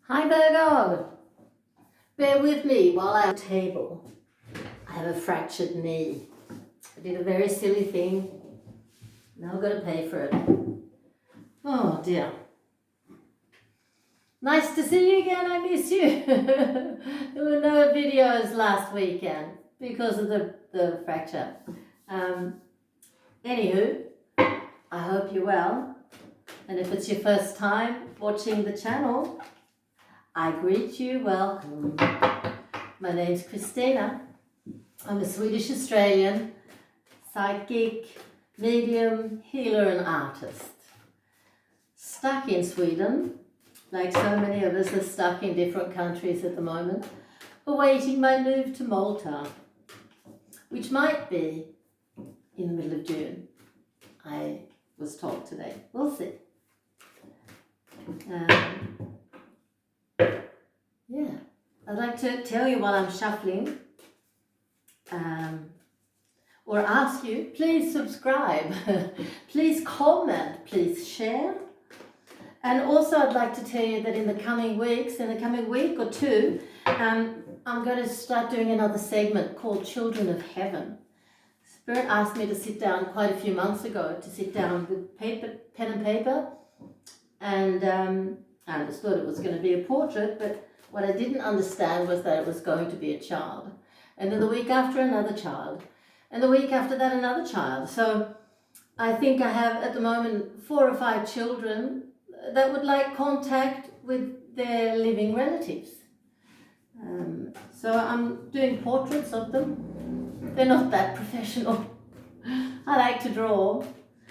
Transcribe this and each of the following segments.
Hi Virgo! Bear with me while I'm at the table. I have a fractured knee. I did a very silly thing. Now I've got to pay for it. Oh dear. Nice to see you again, I miss you. There were no videos last weekend because of the fracture. Anywho, I hope you're well. And if it's your first time watching the channel, I greet you, welcome. My name's Christina. I'm a Swedish Australian, psychic, medium, healer and artist. Stuck in Sweden, like so many of us are stuck in different countries at the moment, awaiting my move to Malta, which might be in the middle of June, I was told today. We'll see. Yeah, I'd like to tell you while I'm shuffling, or ask you, please subscribe, please comment, please share. And also I'd like to tell you that in the coming weeks, in the coming week or two, I'm going to start doing another segment called Children of Heaven. Spirit asked me to sit down quite a few months ago, to sit down with pen and paper, and I understood it was going to be a portrait, but what I didn't understand was that it was going to be a child. And then the week after, another child. And the week after that, another child. So I think I have at the moment 4 or 5 children that would like contact with their living relatives. So I'm doing portraits of them. They're not that professional. I like to draw,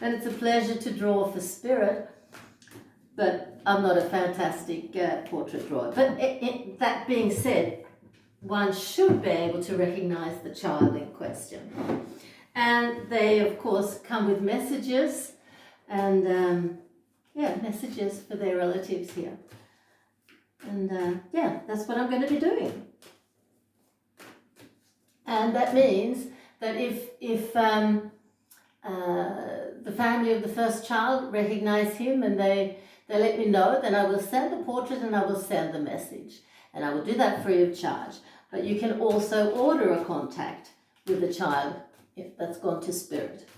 and it's a pleasure to draw for spirit. But I'm not a fantastic portrait drawer. But that being said, one should be able to recognize the child in question. And they, of course, come with messages and, messages for their relatives here. And, that's what I'm going to be doing. And that means that if the family of the first child recognize him and they let me know, then I will send the portrait and I will send the message. And I will do that free of charge. But you can also order a contact with the child if that's gone to spirit.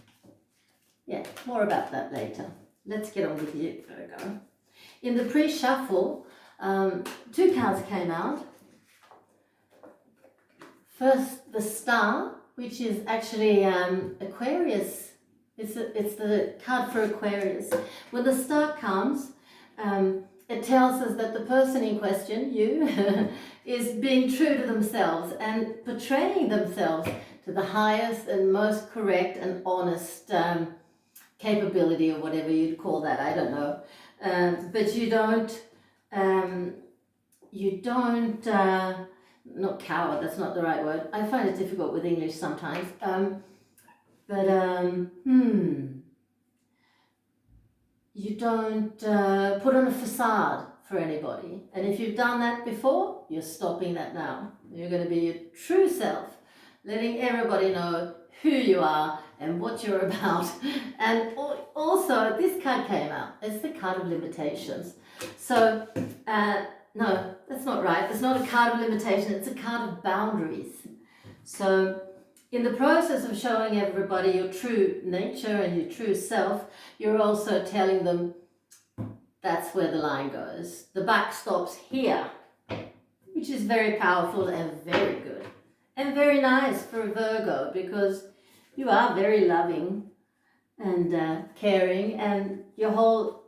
Yeah, more about that later. Let's get on with you, Virgo. In the pre-shuffle, 2 cards came out. First, the Star, which is actually Aquarius. It's the card for Aquarius. When the Star comes, it tells us that the person in question, you, is being true to themselves and portraying themselves to the highest and most correct and honest capability, or whatever you'd call that, I don't know. But you don't, not coward, that's not the right word. I find it difficult with English sometimes. You don't put on a facade for anybody. And if you've done that before, you're stopping that now. You're going to be your true self, letting everybody know who you are and what you're about. And also, this card came out. It's the card of limitations. So, no, that's not right. It's not a card of limitation. It's a card of boundaries. So, in the process of showing everybody your true nature and your true self, you're also telling them that's where the line goes. The buck stops here, which is very powerful and very good. And very nice for a Virgo, because you are very loving and caring, and your whole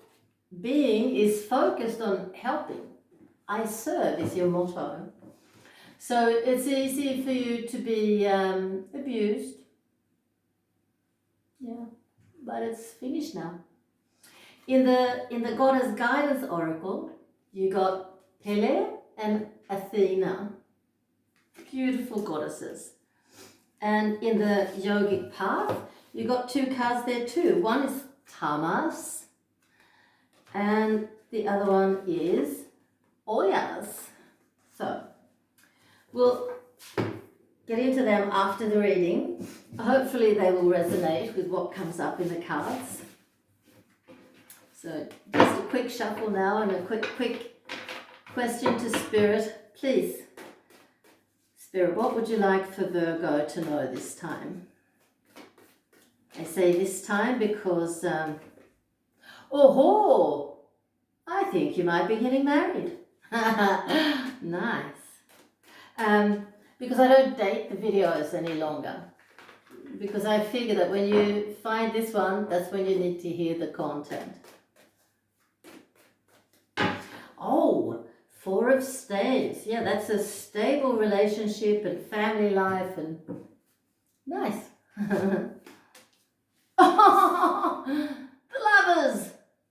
being is focused on helping. I serve is your motto. So it's easy for you to be abused. Yeah, but it's finished now. In the Goddess Guidance Oracle, you got Pele and Athena. Beautiful goddesses. And in the Yogic Path, you got 2 cards there too. One is Tamas, and the other one is Oyas. So, we'll get into them after the reading. Hopefully they will resonate with what comes up in the cards. So just a quick shuffle now and a quick Question to Spirit, please. Spirit, what would you like for Virgo to know this time? I say this time because, oh, I think you might be getting married. Nice. Because I don't date the videos any longer. Because I figure that when you find this one, that's when you need to hear the content. Oh, 4 of Staves. Yeah, that's a stable relationship and family life and nice. Oh, the Lovers.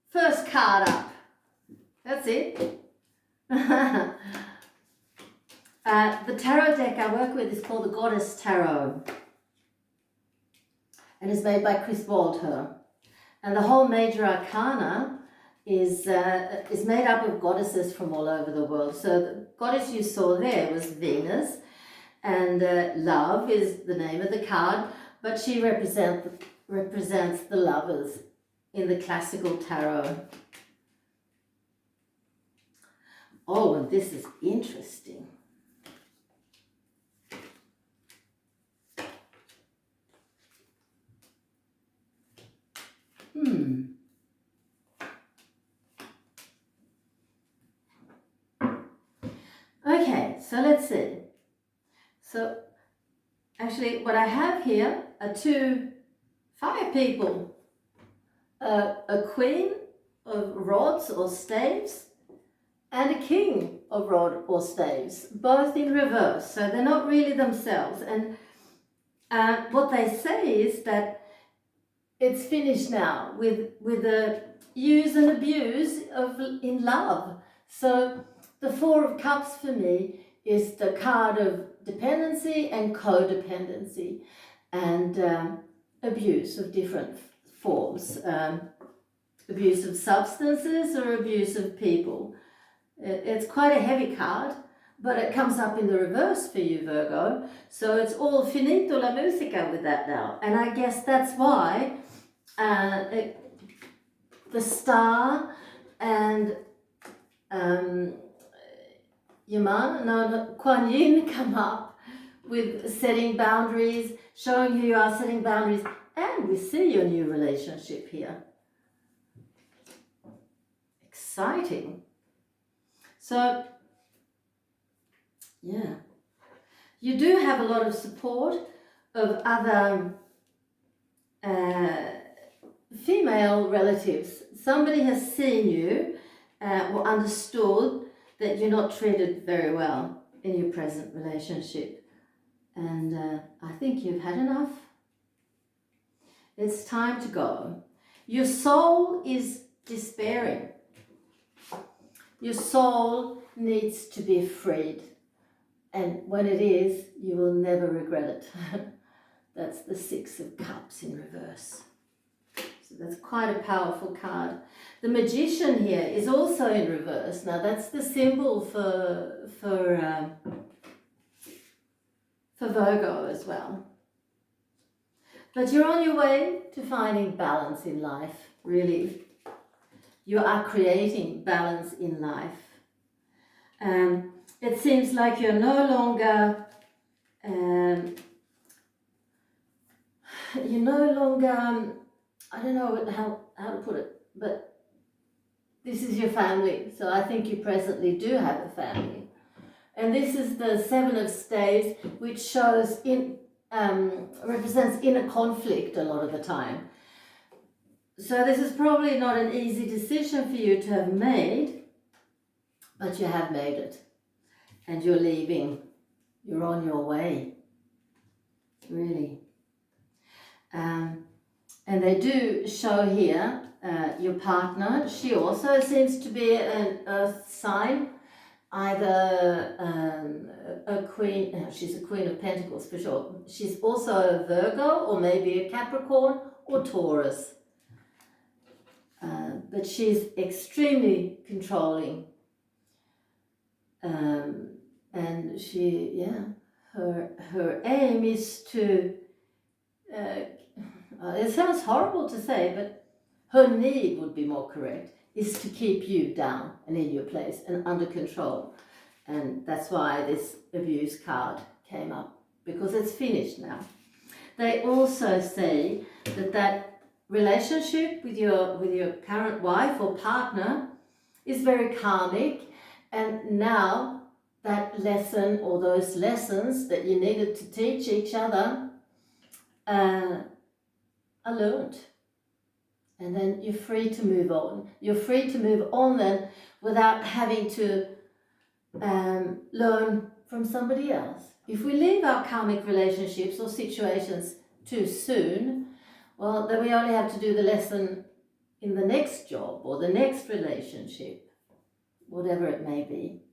First card up. That's it. The tarot deck I work with is called the Goddess Tarot. And is made by Chris Walter. And the whole major arcana is made up of goddesses from all over the world. So the goddess you saw there was Venus, and love is the name of the card, but she represents the lovers in the classical tarot. Oh, and this is interesting. Okay, so let's see. So actually what I have here are 5 people. A queen of rods or staves and a king of rod or staves, both in reverse. So they're not really themselves. And what they say is that it's finished now with the use and abuse in love. So the 4 of Cups for me is the card of dependency and codependency and abuse of different forms. Abuse of substances or abuse of people. It's quite a heavy card, but it comes up in the reverse for you, Virgo. So it's all finito la musica with that now. And I guess that's why the Star and Kuan Yin come up with setting boundaries, showing who you are, setting boundaries, and we see your new relationship here. Exciting. So, yeah, you do have a lot of support of other female relatives. Somebody has seen you or understood that you're not treated very well in your present relationship. And I think you've had enough. It's time to go. Your soul is despairing. Your soul needs to be freed. And when it is, you will never regret it. That's the 6 of Cups in reverse. So that's quite a powerful card. The Magician here is also in reverse. Now that's the symbol for Virgo as well. But you're on your way to finding balance in life, really. You are creating balance in life. It seems like you're no longer, I don't know how to put it, but this is your family. So I think you presently do have a family. And this is the 7 of Staves, which shows represents inner conflict a lot of the time. So this is probably not an easy decision for you to have made, but you have made it. And you're leaving. You're on your way. Really. And they do show here your partner. She also seems to be an earth sign. Either a queen, she's a Queen of Pentacles for sure. She's also a Virgo or maybe a Capricorn or Taurus. But she's extremely controlling. And she, her aim is to, it sounds horrible to say, but her need would be more correct, is to keep you down and in your place and under control. And that's why this abuse card came up, because it's finished now. They also say that relationship with your current wife or partner is very karmic, and now that lesson or those lessons that you needed to teach each other are learned. And then you're free to move on. You're free to move on then without having to learn from somebody else. If we leave our karmic relationships or situations too soon, well, then we only have to do the lesson in the next job or the next relationship, whatever it may be.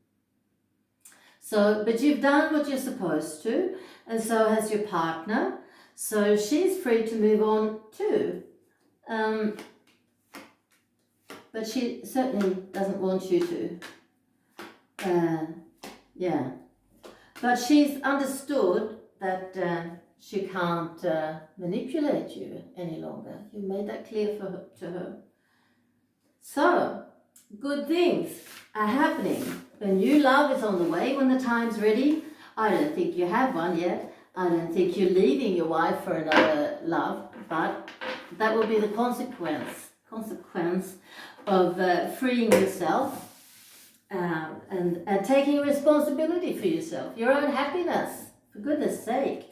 So, but you've done what you're supposed to, and so has your partner. So she's free to move on too. But she certainly doesn't want you to. Yeah. But she's understood that she can't manipulate you any longer. You made that clear to her. So, good things are happening. A new love is on the way when the time's ready. I don't think you have one yet. I don't think you're leaving your wife for another love, but that will be the consequence of freeing yourself and taking responsibility for yourself, your own happiness, for goodness sake.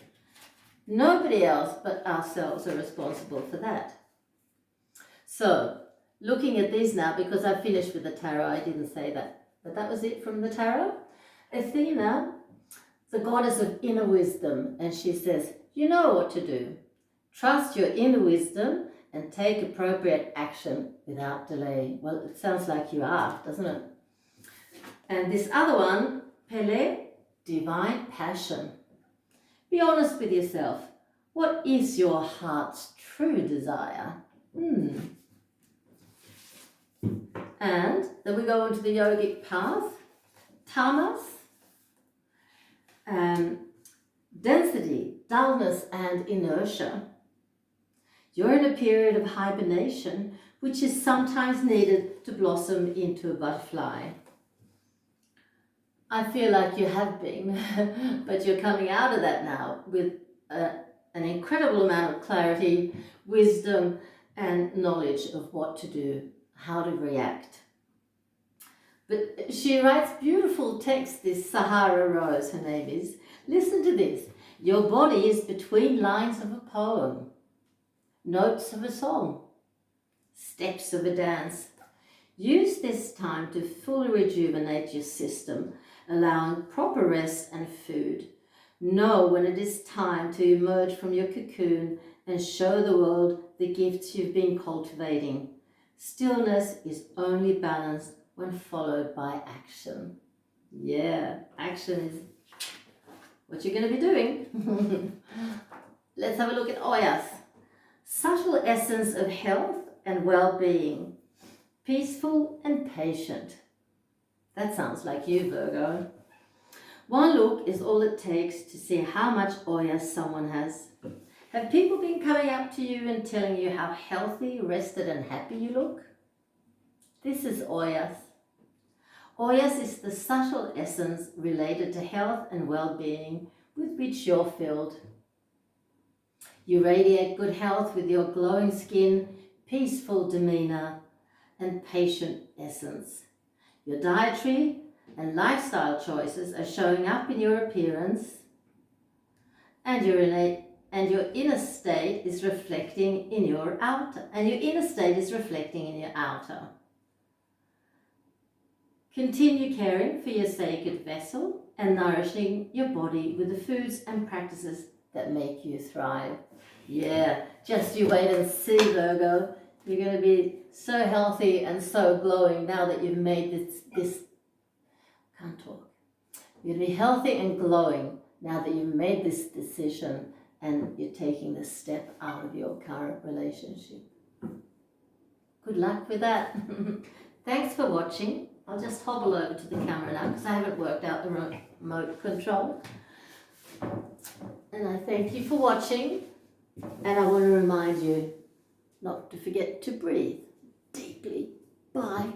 Nobody else but ourselves are responsible for that. So, looking at these now, because I finished with the tarot, I didn't say that, but that was it from the tarot. Athena, the goddess of inner wisdom, and she says, you know what to do. Trust your inner wisdom and take appropriate action without delay. Well, it sounds like you are, doesn't it? And this other one, Pele, divine passion. Be honest with yourself. What is your heart's true desire? And then we go into the yogic path. Tamas, density, dullness, and inertia. You're in a period of hibernation, which is sometimes needed to blossom into a butterfly. I feel like you have been, but you're coming out of that now with an incredible amount of clarity, wisdom, and knowledge of what to do, how to react. But she writes beautiful text, this Sahara Rose, her name is. Listen to this. Your body is between lines of a poem, notes of a song, steps of a dance. Use this time to fully rejuvenate your system, allowing proper rest and food. Know when it is time to emerge from your cocoon and show the world the gifts you've been cultivating. Stillness is only balanced when followed by action. Yeah, action is what you're going to be doing. Let's have a look at Oyas. Subtle essence of health and well-being. Peaceful and patient. That sounds like you, Virgo. One look is all it takes to see how much Oyas someone has. Have people been coming up to you and telling you how healthy, rested and happy you look? This is Oyas. Oyas is the subtle essence related to health and well-being with which you're filled. You radiate good health with your glowing skin, peaceful demeanor, and patient essence. Your dietary and lifestyle choices are showing up in your appearance, and your inner state is reflecting in your outer, Continue caring for your sacred vessel and nourishing your body with the foods and practices that make you thrive. Yeah, just you wait and see, Virgo. You're going to be so healthy and so glowing now that you've made this. Can't talk. You're going to be healthy and glowing now that you've made this decision and you're taking this step out of your current relationship. Good luck with that. Thanks for watching. I'll just hobble over to the camera now because I haven't worked out the remote control. And I thank you for watching. And I want to remind you not to forget to breathe deeply Bye.